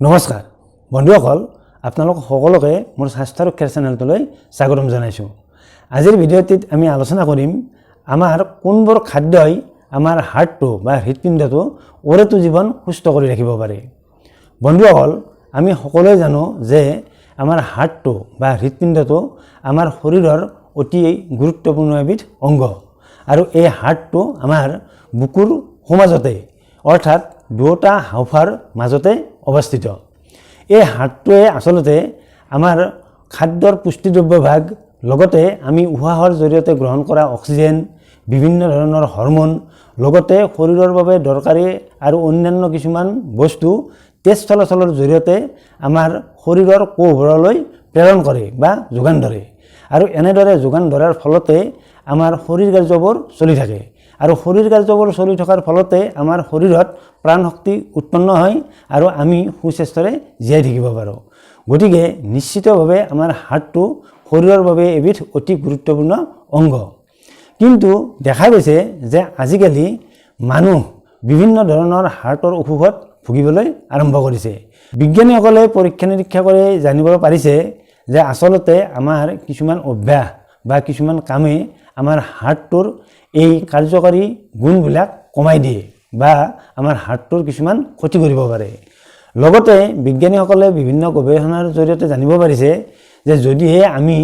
নমস্কাৰ বন্ধুসকল, আপোনালোক সকলোকে মোৰ স্বাস্থ্য ৰক্ষাৰ চেনেলটোলৈ স্বাগতম জনাইছোঁ। আজিৰ ভিডিঅ'টিত আমি আলোচনা কৰিম আমাৰ কোনবোৰ খাদ্যই আমাৰ হাৰ্টটো বা হৃদপিণ্ডটো অৰেটো জীৱন সুস্থ কৰি ৰাখিব পাৰে। বন্ধুসকল, আমি সকলোৱে জানো যে আমাৰ হাৰ্টটো বা হৃদপিণ্ডটো আমাৰ শৰীৰৰ অতি গুৰুত্বপূৰ্ণ এবিধ অংগ আৰু এই হাৰ্টটো আমাৰ বুকুৰ সোঁমাজতে অৰ্থাৎ দুটা হাঁওফাঁওৰ মাজতে অৱস্থিত। এই হাৰ্টটোৱে আচলতে আমাৰ খাদ্যৰ পুষ্টিদ্ৰব্য ভাগ, লগতে আমি উশাহৰ জৰিয়তে গ্ৰহণ কৰা অক্সিজেন, বিভিন্ন ধৰণৰ হৰমন, লগতে শৰীৰৰ বাবে দৰকাৰী আৰু অন্যান্য কিছুমান বস্তু তেজ চলাচলৰ জৰিয়তে আমাৰ শৰীৰৰ কোষবোৰলৈ প্ৰেৰণ কৰে বা যোগান ধৰে। আৰু এনেদৰে যোগান ধৰাৰ ফলতে আমাৰ শৰীৰ কাৰ্যবোৰ চলি থাকে আৰু শৰীৰ কাৰ্যবোৰ চলি থকাৰ ফলতে আমাৰ শৰীৰত প্ৰাণশক্তি উৎপন্ন হয় আৰু আমি সুস্বাস্থ্যৰে জীয়াই থাকিব পাৰোঁ। গতিকে নিশ্চিতভাৱে আমাৰ হাৰ্টটো শৰীৰৰ বাবে এবিধ অতি গুৰুত্বপূৰ্ণ অংগ। কিন্তু দেখা গৈছে যে আজিকালি মানুহ বিভিন্ন ধৰণৰ হাৰ্টৰ অসুখত ভুগিবলৈ আৰম্ভ কৰিছে। বিজ্ঞানীসকলে পৰীক্ষা নিৰীক্ষা কৰি জানিব পাৰিছে যে আচলতে আমাৰ কিছুমান অভ্যাস বা কিছুমান কামে আমাৰ হাৰ্টটোৰ এই কাৰ্যকাৰী গুণবিলাক কমাই দিয়ে বা আমাৰ হাৰ্টটোৰ কিছুমান ক্ষতি কৰিব পাৰে। লগতে বিজ্ঞানীসকলে বিভিন্ন গৱেষণাৰ জৰিয়তে জানিব পাৰিছে যে যদিহে আমি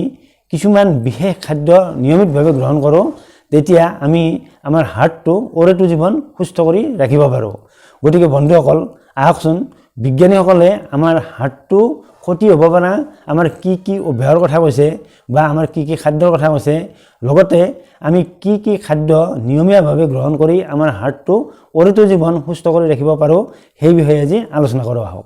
কিছুমান বিশেষ খাদ্য নিয়মিতভাৱে গ্ৰহণ কৰোঁ, তেতিয়া আমি আমাৰ হাৰ্টটো অৰেটো জীৱন সুস্থ কৰি ৰাখিব পাৰোঁ। গতিকে বন্ধুসকল, আহকচোন বিজ্ঞানীসকলে আমাৰ হাৰ্টটো ক্ষতি হ'ব পৰা আমাৰ কি অভ্যাসৰ কথা কৈছে বা আমাৰ কি খাদ্যৰ কথা কৈছে, লগতে আমি কি খাদ্য নিয়মীয়াভাৱে গ্ৰহণ কৰি আমাৰ হাৰ্টটো অৰেটো জীৱন সুস্থ কৰি ৰাখিব পাৰোঁ, সেই বিষয়ে আজি আলোচনা কৰোঁ আহক।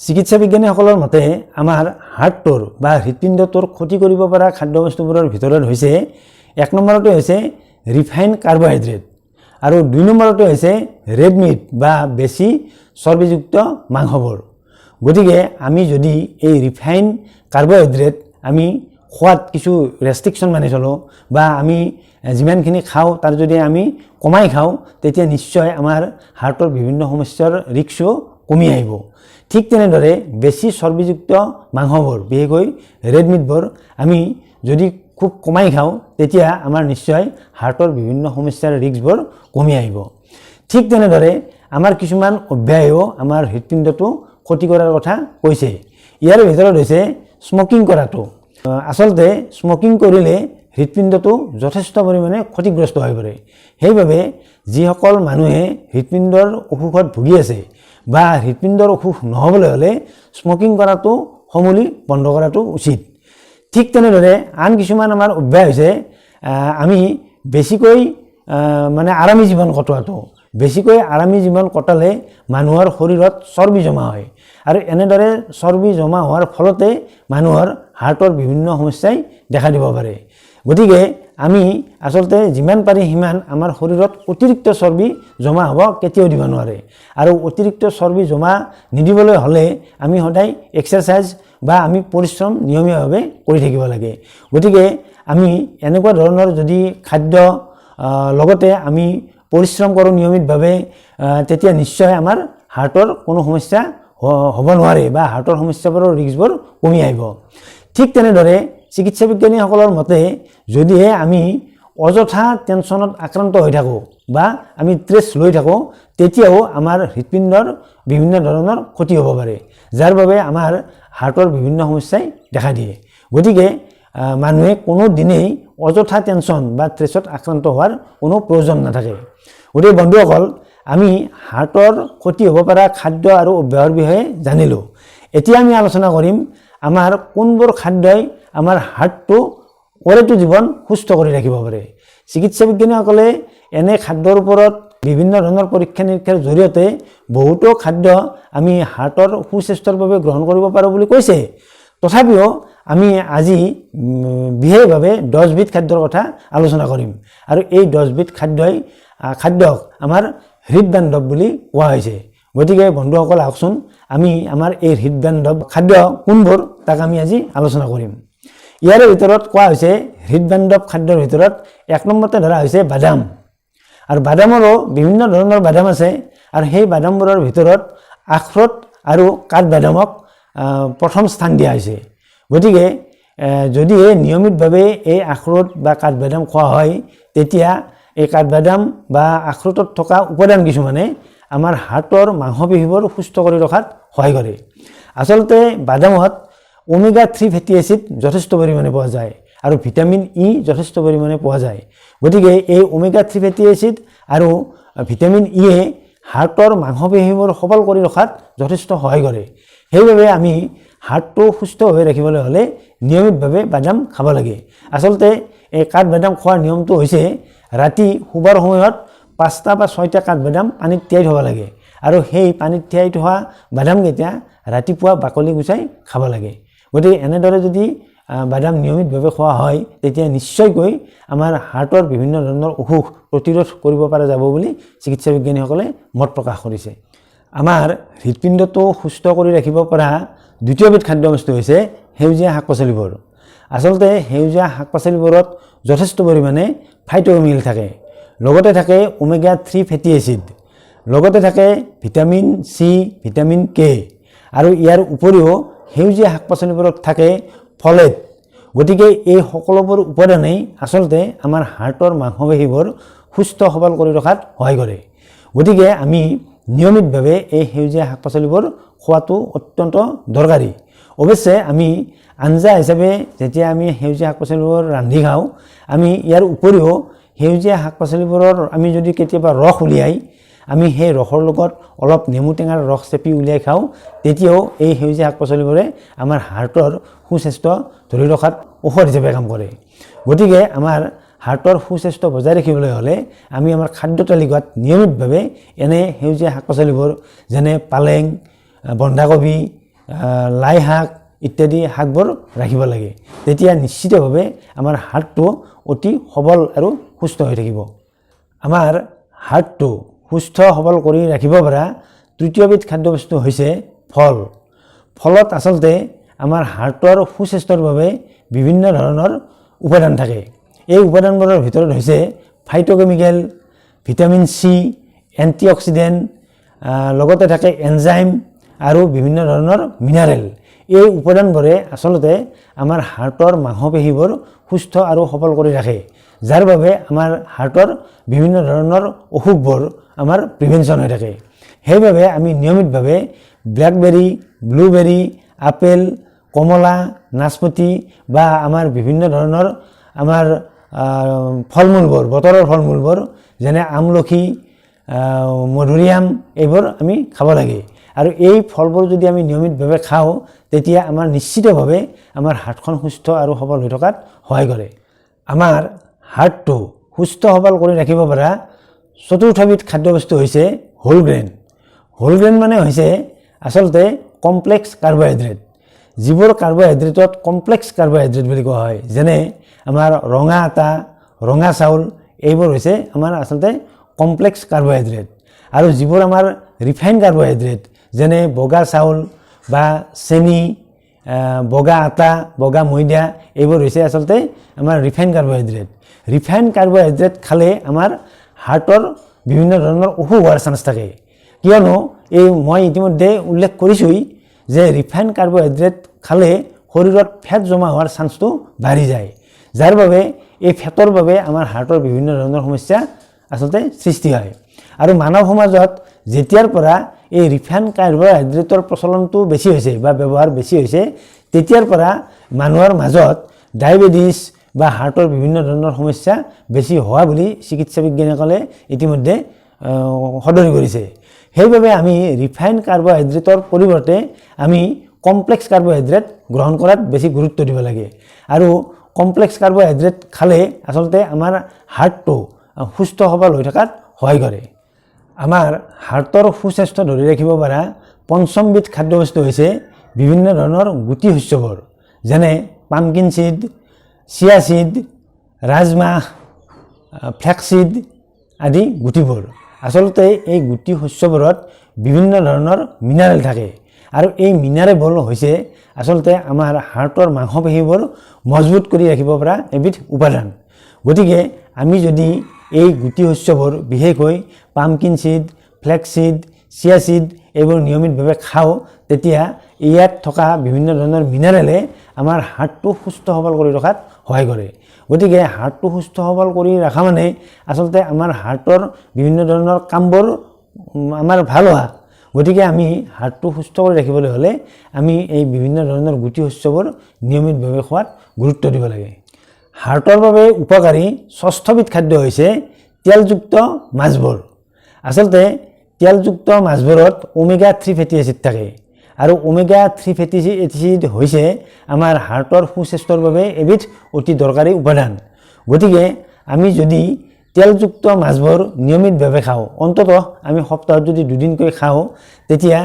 চিকিৎসা বিজ্ঞানীসকলৰ মতে আমাৰ হাৰ্টটোৰ বা হৃদপিণ্ডটোৰ ক্ষতি কৰিব পৰা খাদ্যবস্তুবোৰৰ ভিতৰত হৈছে 1 নম্বৰতে হৈছে ৰিফাইন কাৰ্বহাইড্ৰেট আৰু 2 নম্বৰতে হৈছে ৰেড মিট বা বেছি চৰ্বিযুক্ত মাংসবোৰ। গতিকে আমি যদি এই ৰিফাইন কাৰ্বহাইড্ৰেট আমি খোৱাত কিছু ৰেষ্ট্ৰিকশ্যন মানি চলোঁ বা আমি যিমানখিনি খাওঁ তাৰ যদি আমি কমাই খাওঁ, তেতিয়া নিশ্চয় আমাৰ হাৰ্টৰ বিভিন্ন সমস্যাৰ ৰিস্কো কমি আহিব। ঠিক তেনেদৰে বেছি চৰ্বিযুক্ত মাংসবোৰ, বিশেষকৈ ৰেড মিটবোৰ আমি যদি খুব কমাই খাওঁ, তেতিয়া আমাৰ নিশ্চয় হাৰ্টৰ বিভিন্ন সমস্যাৰ ৰিস্কবোৰ কমি আহিব। ঠিক তেনেদৰে আমাৰ কিছুমান অভ্যাসেও আমাৰ হৃদপিণ্ডটো ক্ষতি কৰাৰ কথা কৈছে। ইয়াৰ ভিতৰত হৈছে স্মকিং কৰাটো। আচলতে স্মকিং কৰিলে হৃদপিণ্ডটো যথেষ্ট পৰিমাণে ক্ষতিগ্ৰস্ত হৈ পৰে। সেইবাবে যিসকল মানুহে হৃদপিণ্ডৰ অসুখত ভুগি আছে বা হৃদপিণ্ডৰ অসুখ নহ'বলৈ হ'লে স্মকিং কৰাটো সমূলি বন্ধ কৰাটো উচিত। ঠিক তেনেদৰে আন কিছুমান আমাৰ অভ্যাস হৈছে আমি বেছিকৈ আৰামী জীৱন কটোৱাটো। বেছিকৈ আৰামী জীৱন কটালে মানুহৰ শৰীৰত চৰ্বি জমা হয় আৰু এনেদৰে চৰ্বি জমা হোৱাৰ ফলতে মানুহৰ হাৰ্টৰ বিভিন্ন সমস্যাই দেখা দিব পাৰে। গতিকে আমি আচলতে যিমান পাৰি সিমান আমাৰ শৰীৰত অতিৰিক্ত চৰ্বি জমা হ'ব কেতিয়াও দিব নোৱাৰে আৰু অতিৰিক্ত চৰ্বি জমা নিদিবলৈ হ'লে আমি সদায় এক্সাৰচাইজ বা আমি পৰিশ্ৰম নিয়মীয়াভাৱে কৰি থাকিব লাগে। গতিকে আমি এনেকুৱা ধৰণৰ যদি খাদ্য লগতে আমি পৰিশ্ৰম কৰোঁ নিয়মিতভাৱে, তেতিয়া নিশ্চয় আমাৰ হাৰ্টৰ কোনো সমস্যা হ'ব নোৱাৰে বা হাৰ্টৰ সমস্যাবোৰৰ ৰিস্কবোৰ কমি আহিব। ঠিক তেনেদৰে চিকিৎসা বিজ্ঞানীসকলৰ মতে যদিহে আমি অযথা টেনশ্যনত আক্ৰান্ত হৈ থাকোঁ বা আমি ষ্ট্ৰেছ লৈ থাকোঁ, তেতিয়াও আমাৰ হৃদপিণ্ডৰ বিভিন্ন ধৰণৰ ক্ষতি হ'ব পাৰে, যাৰ বাবে আমাৰ হাৰ্টৰ বিভিন্ন সমস্যাই দেখা দিয়ে। গতিকে মানুহে কোনো দিনেই অযথা টেনশ্যন বা ষ্ট্ৰেছত আক্ৰান্ত হোৱাৰ কোনো প্ৰয়োজন নাথাকে। গতিকে বন্ধুসকল, আমি হাৰ্টৰ ক্ষতি হ'ব পৰা খাদ্য আৰু অভ্যাসৰ বিষয়ে জানিলোঁ। এতিয়া আমি আলোচনা কৰিম আমাৰ কোনবোৰ খাদ্যই আমাৰ হাৰ্টটো অৰেটো জীৱন সুস্থ কৰি ৰাখিব পাৰে। চিকিৎসা বিজ্ঞানীসকলে এনে খাদ্যৰ ওপৰত বিভিন্ন ধৰণৰ পৰীক্ষা নিৰীক্ষাৰ জৰিয়তে বহুতো খাদ্য আমি হাৰ্টৰ সুস্বাস্থ্যৰ বাবে গ্ৰহণ কৰিব পাৰোঁ বুলি কৈছে। তথাপিও আমি আজি বিশেষভাৱে 10 বিধ খাদ্যৰ কথা আলোচনা কৰিম আৰু এই 10 বিধ খাদ্যক আমাৰ হৃদবান্ধৱ বুলি কোৱা হৈছে। গতিকে বন্ধুসকল, আহকচোন আমি আমাৰ এই হৃদবান্ধৱ খাদ্য কোনবোৰ তাক আমি আজি আলোচনা কৰিম। ইয়াৰে ভিতৰত কোৱা হৈছে হৃদবান্ধৱ খাদ্যৰ ভিতৰত 1 নম্বৰতে ধৰা হৈছে বাদাম। আৰু বাদামৰো বিভিন্ন ধৰণৰ বাদাম আছে আৰু সেই বাদামবোৰৰ ভিতৰত আখৰোট আৰু কাঠবাদামক প্ৰথম স্থান দিয়া হৈছে। গতিকে যদি নিয়মিতভাৱে এই আখৰোট বা কাঠবাদাম খোৱা হয় তেতিয়া এই কাঠবাদাম বা আখৰোটত থকা উপাদান কিছুমানে আমাৰ হাৰ্টৰ মাংসপেশীবোৰ সুস্থ কৰি ৰখাত সহায় কৰে। আচলতে বাদামত ওমেগা 3 ফেটি এচিড যথেষ্ট পৰিমাণে পোৱা যায় আৰু ভিটামিন ই যথেষ্ট পৰিমাণে পোৱা যায়। গতিকে এই ওমেগা 3 ফেটি এচিড আৰু ভিটামিন ইয়ে হাৰ্টৰ মাংসপেশীবোৰ সবল কৰি ৰখাত যথেষ্ট সহায় কৰে। সেইবাবে আমি হাৰ্টটো সুস্থ হৈ ৰাখিবলৈ হ'লে নিয়মিতভাৱে বাদাম খাব লাগে। আচলতে এই কাঠবাদাম খোৱাৰ নিয়মটো হৈছে ৰাতি শুৱাৰ সময়ত 5টা বা 6টা কাঠবাদাম পানীত তিয়াই থ'ব লাগে আৰু সেই পানীত তিয়াই থোৱা বাদামকেইটা ৰাতিপুৱা বাকলি গুচাই খাব লাগে। গতিকে এনেদৰে যদি বাদাম নিয়মিতভাৱে খোৱা হয় তেতিয়া নিশ্চয়কৈ আমাৰ হাৰ্টৰ বিভিন্ন ধৰণৰ অসুখ প্ৰতিৰোধ কৰিব পৰা যাব বুলি চিকিৎসা বিজ্ঞানীসকলে মত প্ৰকাশ কৰিছে। আমাৰ হৃদপিণ্ডটো সুস্থ কৰি ৰাখিব পৰা দ্বিতীয়বিধ খাদ্যবস্তু হৈছে সেউজীয়া শাক পাচলিবোৰ। আচলতে সেউজীয়া শাক পাচলিবোৰত যথেষ্ট পৰিমাণে ফাইটোকেমিকেল থাকে, লগতে থাকে ওমেগা 3 ফেটি এচিড, লগতে থাকে ভিটামিন চি, ভিটামিন কে আৰু ইয়াৰ উপৰিও সেউজীয়া শাক পাচলিবোৰত থাকে ফলেট। গতিকে এই সকলোবোৰ উপাদানেই আচলতে আমাৰ হাৰ্টৰ মাংসপেশীবোৰ সুস্থ সবল কৰি ৰখাত সহায় কৰে। গতিকে আমি নিয়মিতভাৱে এই সেউজীয়া শাক পাচলিবোৰ খোৱাটো অত্যন্ত দৰকাৰী। অৱশ্যে আমি আঞ্জা হিচাপে যেতিয়া আমি সেউজীয়া শাক পাচলিবোৰ ৰান্ধি খাওঁ আমি ইয়াৰ উপৰিও সেউজীয়া শাক পাচলিবোৰৰ আমি যদি কেতিয়াবা ৰস উলিয়াই আমি সেই ৰসৰ লগত অলপ নেমু টেঙাৰ ৰস চেপি উলিয়াই খাওঁ তেতিয়াও এই সেউজীয়া শাক পাচলিবোৰে আমাৰ হাৰ্টৰ সুস্বাস্থ্য ধৰি ৰখাত ঔষধ হিচাপে কাম কৰে। গতিকে আমাৰ হাৰ্টৰ সুস্বাস্থ্য বজাই ৰাখিবলৈ হ'লে আমি আমাৰ খাদ্য তালিকাত নিয়মিতভাৱে এনে সেউজীয়া শাক পাচলিবোৰ যেনে পালেং, বন্ধাকবি, লাই শাক ইত্যাদি শাকবোৰ ৰাখিব লাগে। তেতিয়া নিশ্চিতভাৱে আমাৰ হাৰ্টটো অতি সবল আৰু সুস্থ হৈ থাকিব। আমাৰ হাৰ্টটো সুস্থ সবল কৰি ৰাখিব পৰা তৃতীয়বিধ খাদ্যবস্তু হৈছে ফল। ফলত আচলতে আমাৰ হাৰ্টৰ সুস্বাস্থ্যৰ বাবে বিভিন্ন ধৰণৰ উপাদান থাকে। এই উপাদানবোৰৰ ভিতৰত হৈছে ফাইটোকেমিকেল, ভিটামিন চি, এণ্টিঅক্সিডেণ্ট, লগতে থাকে এনজাইম আৰু বিভিন্ন ধৰণৰ মিনাৰেল। এই উপাদানবোৰে আচলতে আমাৰ হাৰ্টৰ মাংসপেশীবোৰ সুস্থ আৰু সবল কৰি ৰাখে, যাৰ বাবে আমাৰ হাৰ্টৰ বিভিন্ন ধৰণৰ অসুখবোৰ আমাৰ প্ৰিভেনশ্যন হৈ থাকে। সেইবাবে আমি নিয়মিতভাৱে ব্লেকবেৰী, ব্লুবেৰী, আপেল, কমলা, নাচপতি বা আমাৰ বিভিন্ন ধৰণৰ আমাৰ ফল মূলবোৰ, বতৰৰ ফল মূলবোৰ যেনে আমলখি, মধুৰিআম এইবোৰ আমি খাব লাগে। আৰু এই ফলবোৰ যদি আমি নিয়মিতভাৱে খাওঁ তেতিয়া আমাৰ নিশ্চিতভাৱে আমাৰ হাৰ্টখন সুস্থ আৰু সবল হৈ থকাত সহায় কৰে। আমাৰ হাৰ্টটো সুস্থ সবল কৰি ৰাখিব পৰা চতুৰ্থবিধ খাদ্যবস্তু হৈছে হোল গ্ৰেইন। হোল গ্ৰেইন মানে হৈছে আচলতে কমপ্লেক্স কাৰ্বহাইড্ৰেট, যিবোৰ কাৰ্বহাইড্ৰেটত কমপ্লেক্স কাৰ্বহাইড্ৰেট বুলি কোৱা হয়। যেনে আমাৰ ৰঙা আটা, ৰঙা চাউল এইবোৰ হৈছে আমাৰ আচলতে কমপ্লেক্স কাৰ্বহাইড্ৰেট। আৰু যিবোৰ আমাৰ ৰিফাইন কাৰ্বহাইড্ৰেট যেনে বগা চাউল বা চেনি, বগা আটা, বগা ময়দা এইবোৰ হৈছে আচলতে আমাৰ ৰিফাইন কাৰ্বহাইড্ৰেট। ৰিফাইন কাৰ্বহাইড্ৰেট খালে আমাৰ হাৰ্টৰ বিভিন্ন ধৰণৰ অসুখ হোৱাৰ চান্স থাকে, কিয়নো মই ইতিমধ্যে উল্লেখ কৰিছোঁই যে ৰিফাইন কাৰ্বহাইড্ৰেট খালে শৰীৰত ফেট জমা হোৱাৰ চান্সটো বাঢ়ি যায়, যাৰ বাবে এই ফেটৰ বাবে আমাৰ হাৰ্টৰ বিভিন্ন ধৰণৰ সমস্যা আচলতে সৃষ্টি হয়। আৰু মানৱ সমাজত যেতিয়াৰ পৰা এই ৰিফাইন কাৰ্বহাইড্ৰেটৰ প্ৰচলনটো বেছি হৈছে বা ব্যৱহাৰ বেছি হৈছে তেতিয়াৰ পৰা মানুহৰ মাজত ডায়েবেটিছ বা হাৰ্টৰ বিভিন্ন ধৰণৰ সমস্যা বেছি হোৱা বুলি চিকিৎসা বিজ্ঞানীসকলে ইতিমধ্যে সদৰি কৰিছে। সেইবাবে আমি ৰিফাইন কাৰ্বহাইড্ৰেটৰ পৰিৱৰ্তে আমি কমপ্লেক্স কাৰ্বহাইড্ৰেট গ্ৰহণ কৰাত বেছি গুৰুত্ব দিব লাগে। আৰু কমপ্লেক্স কাৰ্বহাইড্ৰেট খালে আচলতে আমাৰ হাৰ্টটো সুস্থ সবল হৈ থকাত সহায় কৰে। আমাৰ হাৰ্টৰ সুস্বাস্থ্য ধৰি ৰাখিব পৰা পঞ্চমবিধ খাদ্যবস্তু হৈছে বিভিন্ন ধৰণৰ গুটি শস্যবোৰ, যেনে পামকিন চিড, চিয়া চিড, ৰাজমাহ, ফ্লেক্সিড আদি গুটিবোৰ। আচলতে এই গুটি শস্যবোৰত বিভিন্ন ধৰণৰ মিনাৰেল থাকে আৰু এই মিনাৰেবল হৈছে আচলতে আমাৰ হাৰ্টৰ মাংসপেশীবোৰ মজবুত কৰি ৰাখিব পৰা এবিধ উপাদান। গতিকে আমি যদি এই গুটি শস্যবোৰ বিশেষকৈ পামকিন সিড, ফ্লেক্স সিড, চিয়া সিড এইবোৰ নিয়মিতভাৱে খাওঁ, তেতিয়া ইয়াত থকা বিভিন্ন ধৰণৰ মিনাৰেলে আমাৰ হাৰ্টটো সুস্থ সবল কৰি ৰখাত সহায় কৰে। গতিকে হাৰ্টটো সুস্থ সবল কৰি ৰখা মানে আচলতে আমাৰ হাৰ্টৰ বিভিন্ন ধৰণৰ কামবোৰ আমাৰ ভাল হোৱা। গতিকে আমি হাৰ্টটো সুস্থ কৰি ৰাখিবলৈ হ'লে আমি এই বিভিন্ন ধৰণৰ গুটি শস্যবোৰ নিয়মিতভাৱে খোৱাত গুৰুত্ব দিব লাগে। হাৰ্টৰ বাবে উপকাৰী ষষ্ঠবিধ খাদ্য হৈছে তেলযুক্ত মাছবোৰ। আচলতে তেলযুক্ত মাছবোৰত ওমেগা 3 ফেটি এচিড থাকে আৰু ওমেগা 3 ফেটি এচিড হৈছে আমাৰ হাৰ্টৰ সুস্বাস্থ্যৰ বাবে এবিধ অতি দৰকাৰী উপাদান। গতিকে আমি যদি তেলযুক্ত মাছবোৰ নিয়মিতভাৱে খাওঁ, অন্ততঃ আমি সপ্তাহত যদি দুদিনকৈ খাওঁ, তেতিয়া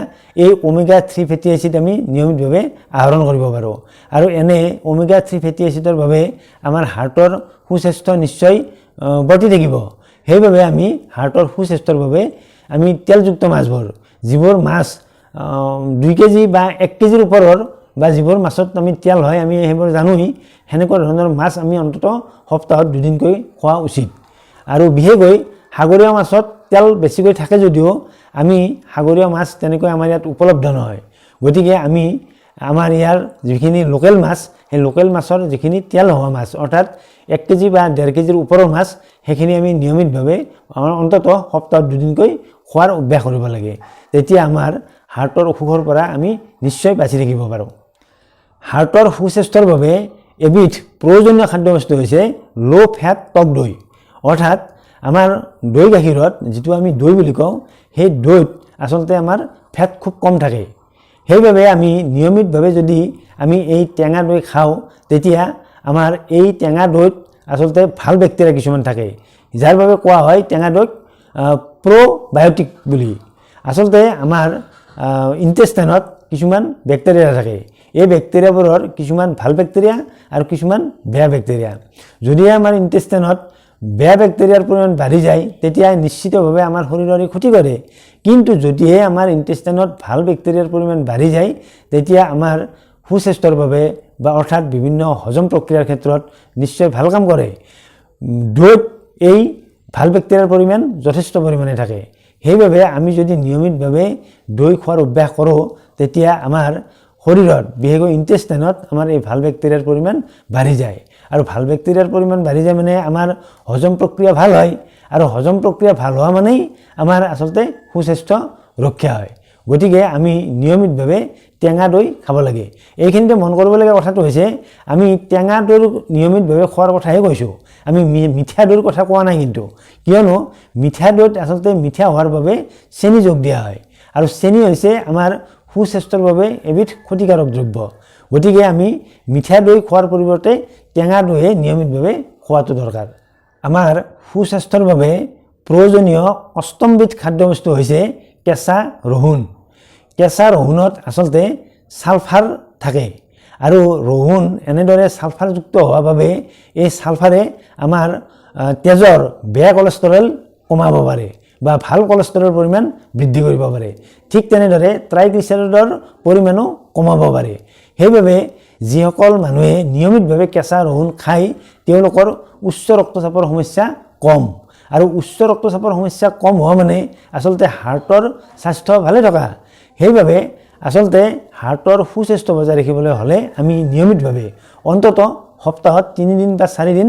এই ওমেগা 3 ফেটি এচিড আমি নিয়মিতভাৱে আহৰণ কৰিব পাৰোঁ। আৰু এনে ওমেগা 3 ফেটি এচিডৰ বাবে আমাৰ হাৰ্টৰ সুস্বাস্থ্য নিশ্চয় বৰ্তি থাকিব। সেইবাবে আমি হাৰ্টৰ সুস্বাস্থ্যৰ বাবে আমি তেলযুক্ত মাছবোৰ, যিবোৰ মাছ 2 কেজি বা 1 কেজিৰ ওপৰৰ বা যিবোৰ মাছত আমি তেল হয় আমি সেইবোৰ জানোই, সেনেকুৱা ধৰণৰ মাছ আমি অন্ততঃ সপ্তাহত দুদিনকৈ খোৱা উচিত। আৰু বিশেষকৈ সাগৰীয় মাছত তেল বেছিকৈ থাকে যদিও আমি সাগৰীয় মাছ তেনেকৈ আমাৰ ইয়াত উপলব্ধ নহয়। গতিকে আমি আমাৰ ইয়াৰ যিখিনি লোকেল মাছ, সেই লোকেল মাছৰ যিখিনি তেল হোৱা মাছ, অৰ্থাৎ 1 কেজি বা 1.5 কেজিৰ ওপৰৰ মাছ, সেইখিনি আমি নিয়মিতভাৱে অন্ততঃ সপ্তাহত দুদিনকৈ খোৱাৰ অভ্যাস কৰিব লাগে। তেতিয়া আমাৰ হাৰ্টৰ অসুখৰ পৰা আমি নিশ্চয় বাচি থাকিব পাৰোঁ। হাৰ্টৰ সুস্বাস্থ্যৰ বাবে এবিধ প্ৰয়োজনীয় খাদ্যবস্তু হৈছে ল' ফেট টক দৈ। অৰ্থাৎ আমাৰ দৈ গাখীৰত যিটো আমি দৈ বুলি কওঁ, সেই দৈত আচলতে আমাৰ ফেট খুব কম থাকে। সেইবাবে আমি নিয়মিতভাৱে যদি আমি এই টেঙা দৈ খাওঁ, তেতিয়া আমাৰ এই টেঙা দৈত আচলতে ভাল বেক্টেৰিয়া কিছুমান থাকে, যাৰ বাবে কোৱা হয় টেঙা দৈক প্ৰ'বায়'টিক বুলি। আচলতে আমাৰ ইণ্টেষ্টাইনত কিছুমান বেক্টেৰিয়া থাকে। এই বেক্টেৰিয়াবোৰৰ কিছুমান ভাল বেক্টেৰিয়া আৰু কিছুমান বেয়া বেক্টেৰিয়া। যদি আমাৰ ইণ্টেষ্টাইনত বেয়া বেক্টেৰিয়াৰ পৰিমাণ বাঢ়ি যায়, তেতিয়া নিশ্চিতভাৱে আমাৰ শৰীৰৰ ক্ষতি কৰে। কিন্তু যদিহে আমাৰ ইণ্টেষ্টাইনত ভাল বেক্টেৰিয়াৰ পৰিমাণ বাঢ়ি যায়, তেতিয়া আমাৰ সুস্বাস্থ্যৰ বাবে বা অৰ্থাৎ বিভিন্ন হজম প্ৰক্ৰিয়াৰ ক্ষেত্ৰত নিশ্চয় ভাল কাম কৰে। দৈত এই ভাল বেক্টেৰিয়াৰ পৰিমাণ যথেষ্ট পৰিমাণে থাকে। সেইবাবে আমি যদি নিয়মিতভাৱে দৈ খোৱাৰ অভ্যাস কৰোঁ, তেতিয়া আমাৰ শৰীৰত বিশেষকৈ ইণ্টেষ্টাইনত আমাৰ এই ভাল বেক্টেৰিয়াৰ পৰিমাণ বাঢ়ি যায়। আৰু ভাল বেক্টেৰিয়াৰ পৰিমাণ বাঢ়ি যায় মানে আমাৰ হজম প্ৰক্ৰিয়া ভাল হয়, আৰু হজম প্ৰক্ৰিয়া ভাল হোৱা মানেই আমাৰ আচলতে সুস্বাস্থ্য ৰক্ষা হয়। গতিকে আমি নিয়মিতভাৱে টেঙা দৈ খাব লাগে। এইখিনিতে মন কৰিবলগীয়া কথাটো হৈছে, আমি টেঙা দৈ নিয়মিতভাৱে খোৱাৰ কথাহে কৈছোঁ, আমি মিঠা দৈৰ কথা কোৱা নাই। কিন্তু কিয়নো মিঠা দৈত আচলতে মিঠা হোৱাৰ বাবে চেনি যোগ দিয়া হয়, আৰু চেনি হৈছে আমাৰ সুস্বাস্থ্যৰ বাবে এবিধ ক্ষতিকাৰক দ্ৰব্য। গতিকে আমি মিঠা দৈ খোৱাৰ পৰিৱৰ্তে টেঙা দৈহে নিয়মিতভাৱে খোৱাটো দৰকাৰ। আমাৰ সুস্বাস্থ্যৰ বাবে প্ৰয়োজনীয় অষ্টমবিধ খাদ্যবস্তু হৈছে কেঁচা ৰহুন। কেঁচা ৰহুনত আচলতে ছালফাৰ থাকে, আৰু ৰহুন এনেদৰে ছালফাৰযুক্ত হোৱাৰ বাবে এই ছালফাৰে আমাৰ তেজৰ বেয়া কলেষ্ট্ৰল কমাব পাৰে বা ভাল কলেষ্ট্ৰলৰ পৰিমাণ বৃদ্ধি কৰিব পাৰে। ঠিক তেনেদৰে ট্ৰাইগ্লিচাৰাইডৰ পৰিমাণো কমাব পাৰে। সেইবাবে যিসকল মানুহে নিয়মিতভাৱে কেঁচা ৰহুন খায়, তেওঁলোকৰ উচ্চ ৰক্তচাপৰ সমস্যা কম। আৰু উচ্চ ৰক্তচাপৰ সমস্যা কম হোৱা মানে আচলতে হাৰ্টৰ স্বাস্থ্য ভালে থকা। সেইবাবে আচলতে হাৰ্টৰ সুস্বাস্থ্য বজাই ৰাখিবলৈ হ'লে আমি নিয়মিতভাৱে অন্ততঃ সপ্তাহত 3 দিন বা 4 দিন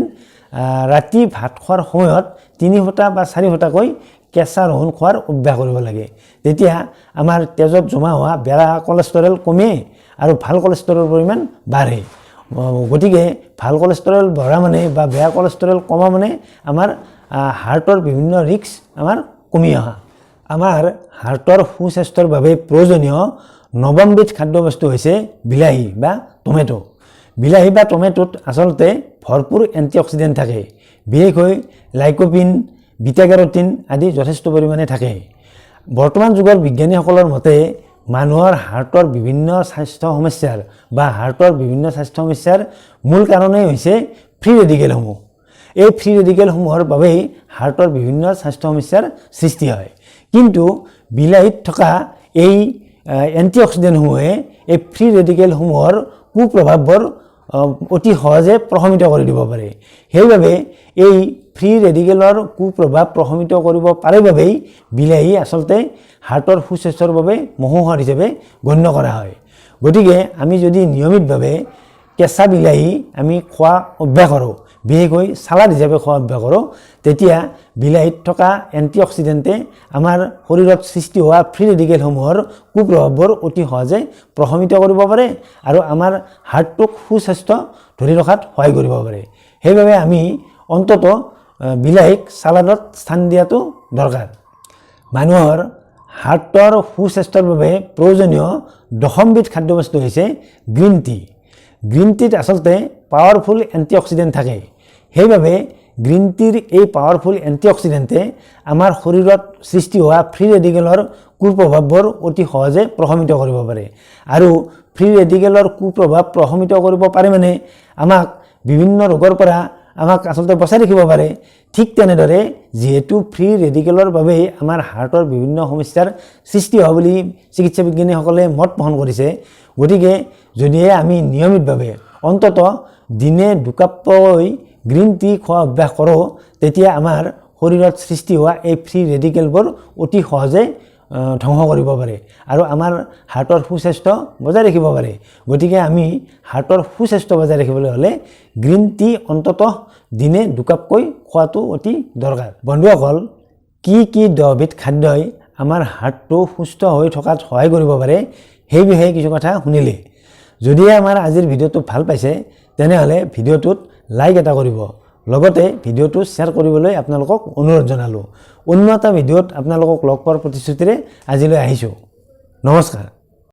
ৰাতি ভাত খোৱাৰ সময়ত 3 ফুটা বা 4 ফুটাকৈ কেঁচা ৰহুন খোৱাৰ অভ্যাস কৰিব লাগে। তেতিয়া আমাৰ তেজত জমা হোৱা বেয়া কলেষ্ট্ৰল কমে আৰু ভাল কলেষ্ট্ৰলৰ পৰিমাণ বাঢ়ে। গতিকে ভাল কলেষ্ট্ৰল বঢ়া মানে বা বেয়া কলেষ্ট্ৰল কমা মানে আমাৰ হাৰ্টৰ বিভিন্ন ৰিস্ক আমাৰ কমি অহা। আমাৰ হাৰ্টৰ সুস্বাস্থ্যৰ বাবে প্ৰয়োজনীয় 9মবিধ খাদ্যবস্তু হৈছে বিলাহী বা টমেটো। বিলাহী বা টমেটোত আচলতে ভৰপূৰ এণ্টিঅক্সিডেণ্ট থাকে, বিশেষকৈ লাইকোপিন, বিটা কেৰটিন আদি যথেষ্ট পৰিমাণে থাকে। বৰ্তমান যুগৰ বিজ্ঞানীসকলৰ মতে মানুহৰ হাৰ্টৰ বিভিন্ন স্বাস্থ্য সমস্যাৰ বা হাৰ্টৰ বিভিন্ন স্বাস্থ্য সমস্যাৰ মূল কাৰণেই হৈছে ফ্ৰী ৰেডিকেলসমূহ। এই ফ্ৰী ৰেডিকেলসমূহৰ বাবেই হাৰ্টৰ বিভিন্ন স্বাস্থ্য সমস্যাৰ সৃষ্টি হয়। কিন্তু বিলাহীত থকা এই এণ্টিঅক্সিডেণ্টসমূহে এই ফ্ৰী ৰেডিকেলসমূহৰ কুপ্ৰভাৱবোৰ অতি সহজে প্ৰশমিত কৰি দিব পাৰে। সেইবাবে এই ফ্ৰী ৰেডিকেলৰ কুপ্ৰভাৱ প্ৰশমিত কৰিব পাৰে বাবেই বিলাহী আচলতে হাৰ্টৰ সুস্বাস্থ্যৰ বাবে মহৌষধ হিচাপে গণ্য কৰা হয়। গতিকে আমি যদি নিয়মিতভাৱে কেঁচা বিলাহী আমি খোৱা অভ্যাস কৰোঁ, বিশেষকৈ চালাড হিচাপে খোৱা অভ্যাস কৰোঁ, তেতিয়া বিলাহীত থকা এণ্টিঅক্সিডেণ্টে আমাৰ শৰীৰত সৃষ্টি হোৱা ফ্ৰী ৰেডিকেলসমূহৰ কুপ্ৰভাৱবোৰ অতি সহজে প্ৰশমিত কৰিব পাৰে আৰু আমাৰ হাৰ্টটোক সুস্বাস্থ্য ধৰি ৰখাত সহায় কৰিব পাৰে। সেইবাবে আমি অন্ততঃ বিলাহীক চালাডত স্থান দিয়াটো দৰকাৰ। মানুহৰ হাৰ্টৰ সুস্বাস্থ্যৰ বাবে প্ৰয়োজনীয় দশমবিধ খাদ্যবস্তু হৈছে গ্ৰীণ টি। গ্ৰীণ টিত আচলতে পাৱাৰফুল এণ্টিঅক্সিডেণ্ট থাকে। সেইবাবে গ্ৰীণ টিৰ এই পাৱাৰফুল এণ্টিঅক্সিডেণ্টে আমাৰ শৰীৰত সৃষ্টি হোৱা ফ্ৰী ৰেডিকেলৰ কুপ্ৰভাৱবোৰ অতি সহজে প্ৰশমিত কৰিব পাৰে আৰু ফ্ৰী ৰেডিকেলৰ কুপ্ৰভাৱ প্ৰশমিত কৰিব পাৰে মানে আমাক বিভিন্ন ৰোগৰ পৰা আমাক আচলতে বচাই ৰাখিব পাৰে। ঠিক তেনেদৰে যিহেতু ফ্ৰী ৰেডিকেলৰ বাবেই আমাৰ হাৰ্টৰ বিভিন্ন সমস্যাৰ সৃষ্টি হোৱা বুলি চিকিৎসা বিজ্ঞানীসকলে মত পোষণ কৰিছে, গতিকে যদিহে আমি নিয়মিতভাৱে অন্ততঃ দিনে দুকাপকৈ গ্ৰীণ টি খোৱা অভ্যাস কৰোঁ, তেতিয়া আমাৰ শৰীৰত সৃষ্টি হোৱা এই ফ্ৰী ৰেডিকেলবোৰ অতি সহজে ধ্বংস কৰিব পাৰে আৰু আমাৰ হাৰ্টৰ সুস্বাস্থ্য বজাই ৰাখিব পাৰে। গতিকে আমি হাৰ্টৰ সুস্বাস্থ্য বজাই ৰাখিবলৈ হ'লে গ্ৰীণ টি অন্ততঃ দিনে দুকাপকৈ খোৱাটো অতি দৰকাৰ। বন্ধুসকল, কি 10বিধ খাদ্যই আমাৰ হাৰ্টটো সুস্থ হৈ থকাত সহায় কৰিব পাৰে সেই বিষয়ে কিছু কথা শুনিলে। যদিহে আমাৰ আজিৰ ভিডিঅ'টো ভাল পাইছে তেনেহ'লে ভিডিঅ'টোত লাইক এটা কৰিব, লগতে ভিডিঅ'টো শ্বেয়াৰ কৰিবলৈ আপোনালোকক অনুৰোধ জনালোঁ। অন্য এটা ভিডিঅ'ত আপোনালোকক লগ পোৱাৰ প্ৰতিশ্ৰুতিৰে আজিলৈ আহিছোঁ। নমস্কাৰ।